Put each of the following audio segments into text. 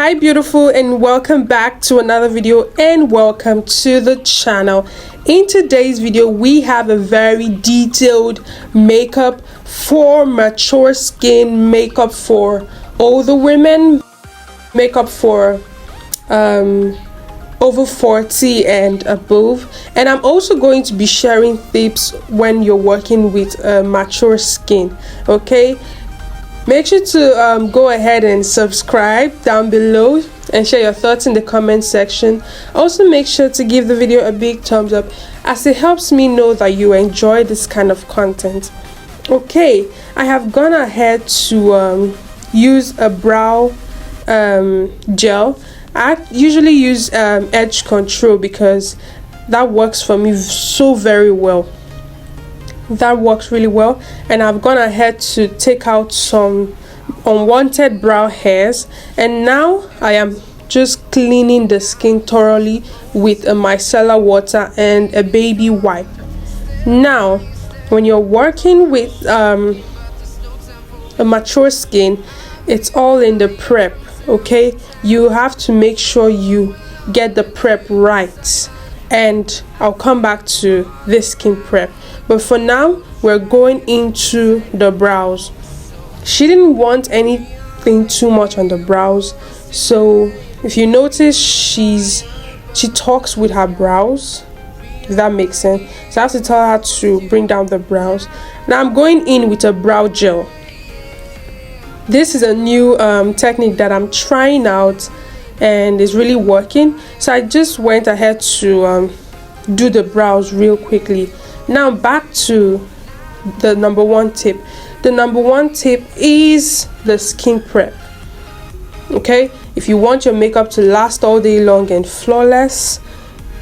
Hi beautiful, and welcome back to another video, and welcome to the channel. In today's video we have a very detailed makeup for mature skin, makeup for older women, makeup for over 40 and above, and I'm also going to be sharing tips when you're working with mature skin. Okay, make sure to go ahead and subscribe down below and share your thoughts in the comment section. Also make sure to give the video a big thumbs up, as it helps me know that you enjoy this kind of content. Okay, I have gone ahead to use a brow gel. I usually use edge control because that works for me so very well. That works really well, and I've gone ahead to take out some unwanted brow hairs, and now I am just cleaning the skin thoroughly with a micellar water and a baby wipe. Now when you're working with a mature skin, it's all in the prep. Okay, you have to make sure you get the prep right, and I'll come back to this skin prep. But for now, we're going into the brows. She didn't want anything too much on the brows, so if you notice, she talks with her brows, if that makes sense. So I have to tell her to bring down the brows. Now I'm going in with a brow gel. This is a new technique that I'm trying out, and it's really working. So I just went ahead to do the brows real quickly. Now back to the number one tip. The number one tip is the skin prep. Okay, if you want your makeup to last all day long and flawless,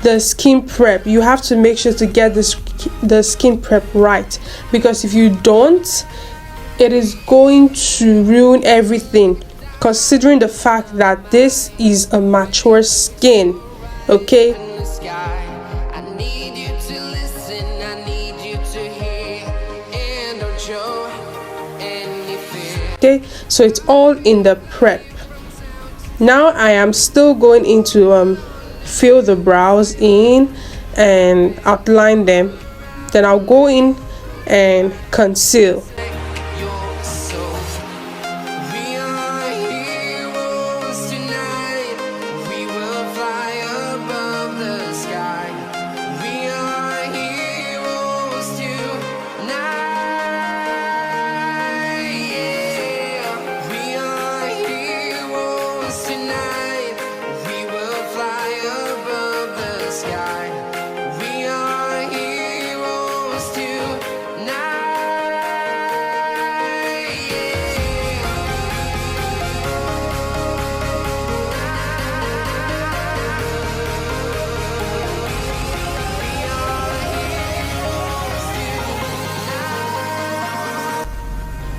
the skin prep, you have to make sure to get the skin prep right, because if you don't, it is going to ruin everything, considering the fact that this is a mature skin. Okay, okay, so it's all in the prep. Now I am still going into fill the brows in and outline them, then I'll go in and conceal.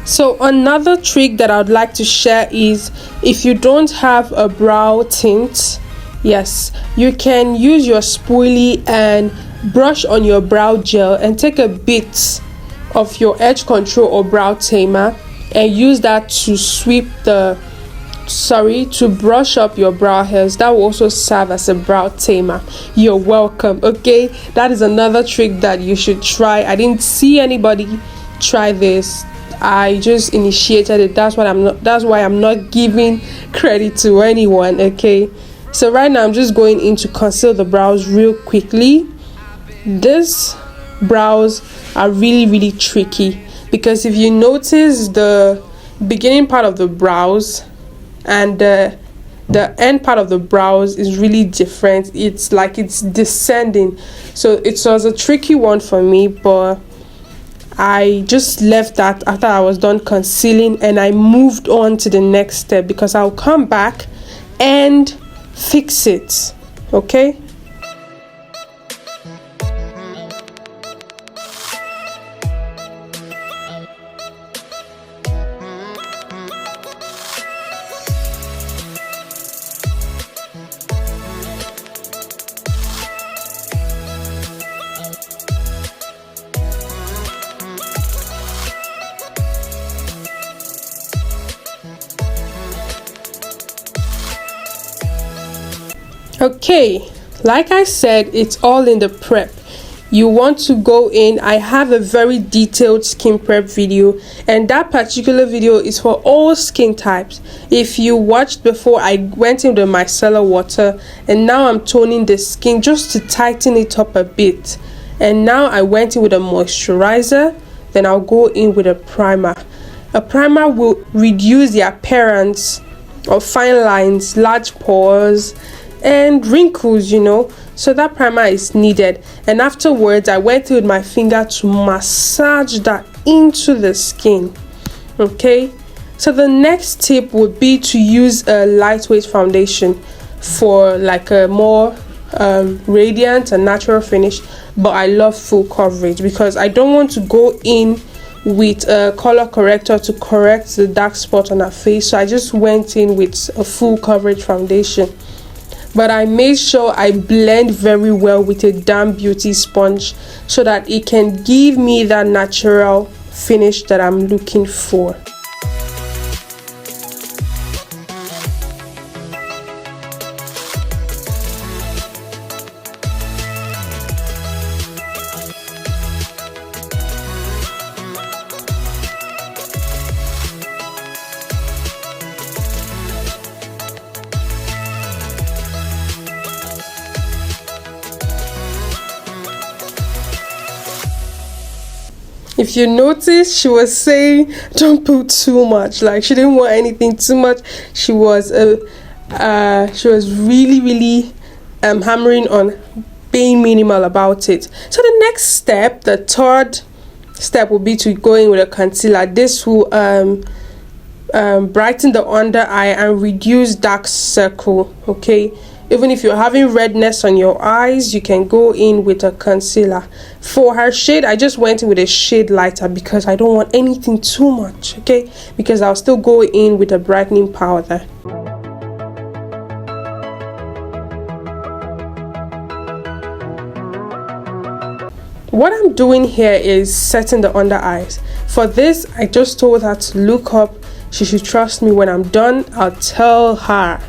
So another trick that I would like to share is, if you don't have a brow tint, yes, you can use your spoolie and brush on your brow gel and take a bit of your edge control or brow tamer and use that to to brush up your brow hairs. That will also serve as a brow tamer. You're welcome. Okay, that is another trick that you should try. I didn't see anybody try this. I just initiated it. That's why I'm not giving credit to anyone. Okay, so right now I'm just going in to conceal the brows real quickly. These brows are really tricky, because if you notice, the beginning part of the brows and the end part of the brows is really different. It's like it's descending, so it was a tricky one for me, but I just left that after I was done concealing, and I moved on to the next step, because I'll come back and fix it. Okay, Okay, like I said, it's all in the prep. You want to go in. I have a very detailed skin prep video, and that particular video is for all skin types. If you watched before, I went in with the micellar water, and now I'm toning the skin just to tighten it up a bit. And now I went in with a moisturizer, then I'll go in with a primer. A primer will reduce the appearance of fine lines, large pores, and wrinkles, you know. So that primer is needed, and afterwards I went with my finger to massage that into the skin. Okay, so the next tip would be to use a lightweight foundation for like a more radiant and natural finish, but I love full coverage because I don't want to go in with a color corrector to correct the dark spot on her face. So I just went in with a full coverage foundation, but I made sure I blend very well with a damp beauty sponge so that it can give me that natural finish that I'm looking for. If you notice, she was saying don't put too much, like she didn't want anything too much. She was really hammering on being minimal about it. So the next step, the third step, will be to go in with a concealer. This will brighten the under eye and reduce dark circle. Okay, even if you're having redness on your eyes, you can go in with a concealer. For her shade, I just went in with a shade lighter because I don't want anything too much, okay? Because I'll still go in with a brightening powder. What I'm doing here is setting the under eyes. For this, I just told her to look up. She should trust me. When I'm done, I'll tell her.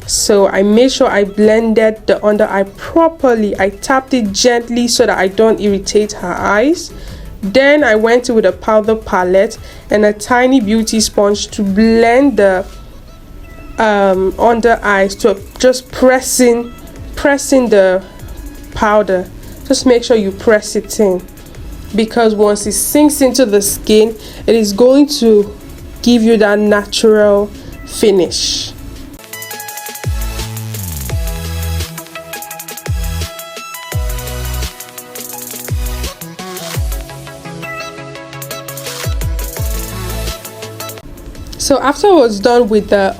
So I made sure I blended the under eye properly. I tapped it gently so that I don't irritate her eyes. Then I went with a powder palette and a tiny beauty sponge to blend the under eyes, to just pressing the powder. Just make sure you press it in, because once it sinks into the skin, it is going to give you that natural finish. So after I was done with the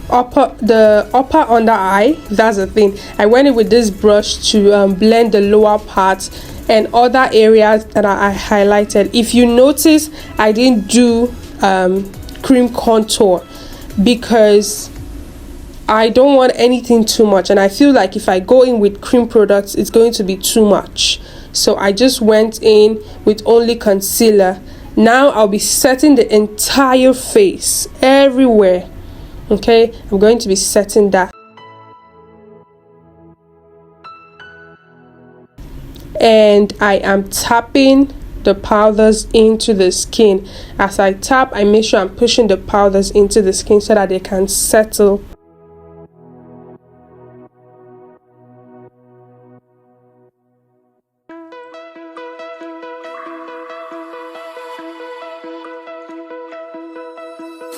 upper under eye, that's the thing, I went in with this brush to blend the lower parts and other areas that I highlighted. If you notice, I didn't do cream contour because I don't want anything too much, and I feel like if I go in with cream products, it's going to be too much. So I just went in with only concealer. Now I'll be setting the entire face, everywhere. Okay, I'm going to be setting that. And I am tapping the powders into the skin. As I tap, I make sure I'm pushing the powders into the skin so that they can settle.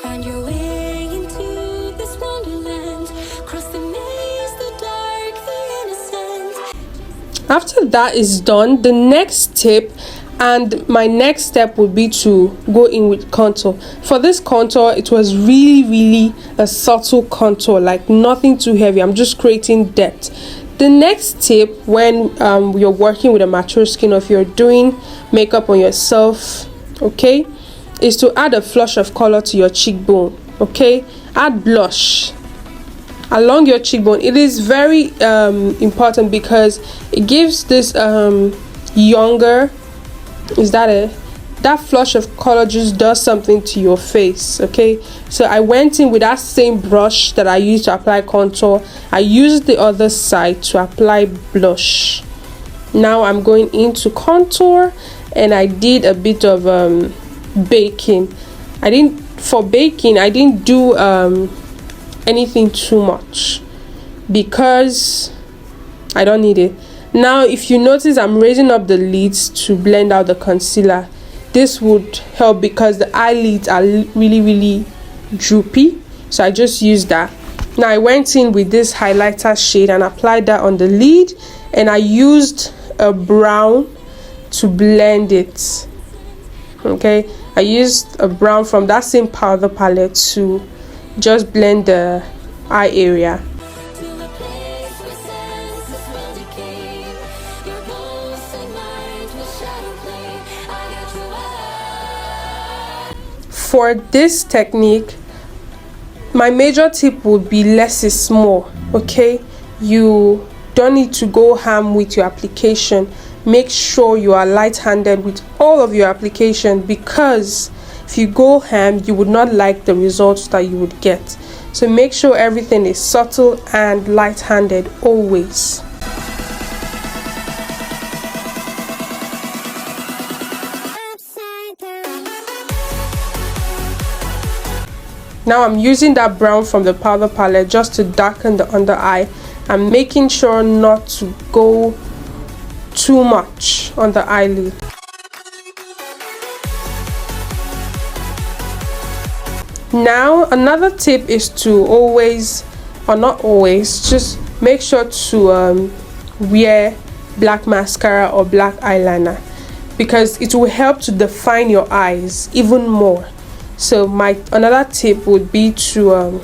Find your way into this wonderland. Cross the maze, the dark, the innocent. After that is done, the next tip and my next step would be to go in with contour. For this contour, it was really a subtle contour, like nothing too heavy. I'm just creating depth. The next tip, when you're working with a mature skin, or if you're doing makeup on yourself, okay, is to add a flush of color to your cheekbone. Okay, add blush along your cheekbone. It is very important because it gives this younger, is that that flush of color just does something to your face. Okay, so I went in with that same brush that I used to apply contour. I used the other side to apply blush. Now I'm going into contour, and I did a bit of baking. I didn't do anything too much because I don't need it. Now if you notice, I'm raising up the lids to blend out the concealer. This would help because the eyelids are really droopy, so I just used that. Now I went in with this highlighter shade and applied that on the lid, and I used a brown to blend it. Okay, I used a brown from that same powder palette to just blend the eye area. For this technique, my major tip would be less is more. Okay, you don't need to go ham with your application. Make sure you are light-handed with all of your application, because if you go ham, you would not like the results that you would get. So make sure everything is subtle and light-handed always. Now I'm using that brown from the powder palette just to darken the under eye. I'm making sure not to go too much on the eyelid. Now another tip is to always, or not always, just make sure to wear black mascara or black eyeliner, because it will help to define your eyes even more. So another tip would be to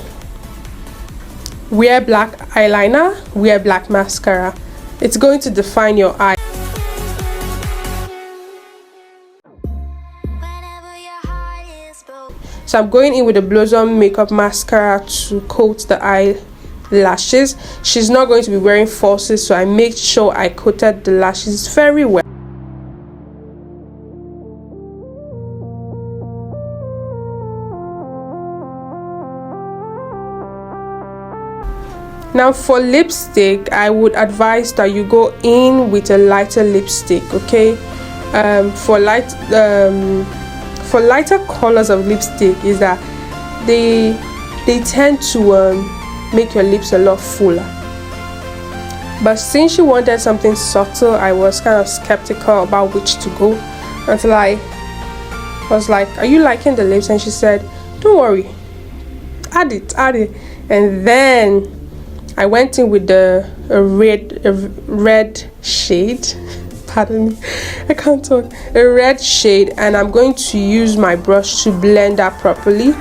wear black eyeliner, wear black mascara. It's going to define your eye. So I'm going in with the Blossom Makeup Mascara to coat the eyelashes. She's not going to be wearing falsies, so I made sure I coated the lashes very well. Now for lipstick, I would advise that you go in with a lighter lipstick. Okay, for lighter colors of lipstick is that they tend to make your lips a lot fuller. But since she wanted something subtle, I was kind of skeptical about which to go, until I was like, "Are you liking the lips?" And she said, "Don't worry, add it." And then I went in with the red shade. Pardon me, I can't talk. A red shade, and I'm going to use my brush to blend that properly.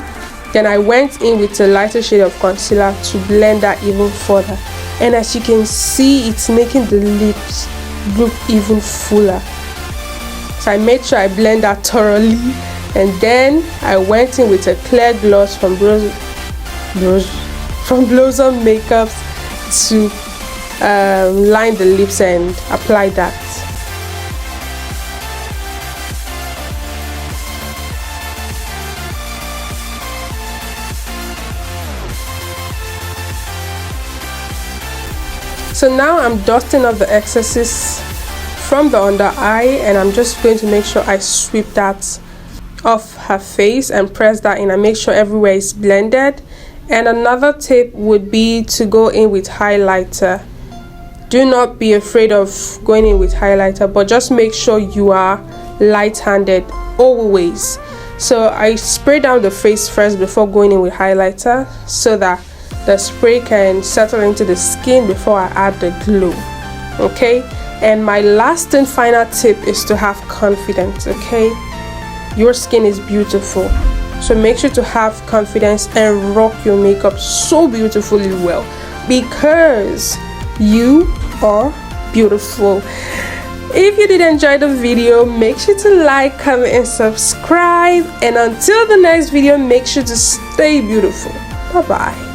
Then I went in with a lighter shade of concealer to blend that even further. And as you can see, it's making the lips look even fuller. So I made sure I blend that thoroughly, and then I went in with a clear gloss from Blossom Makeups to line the lips and apply that. So now I'm dusting off the excesses from the under eye, and I'm just going to make sure I sweep that off her face and press that in and make sure everywhere is blended. And another tip would be to go in with highlighter. Do not be afraid of going in with highlighter, but just make sure you are light-handed always. So I spray down the face first before going in with highlighter, so that the spray can settle into the skin before I add the glow. Okay, and my last and final tip is to have confidence. Okay, your skin is beautiful, so make sure to have confidence and rock your makeup so beautifully well, because you are beautiful. If you did enjoy the video, make sure to like, comment and subscribe, and until the next video, make sure to stay beautiful. Bye bye.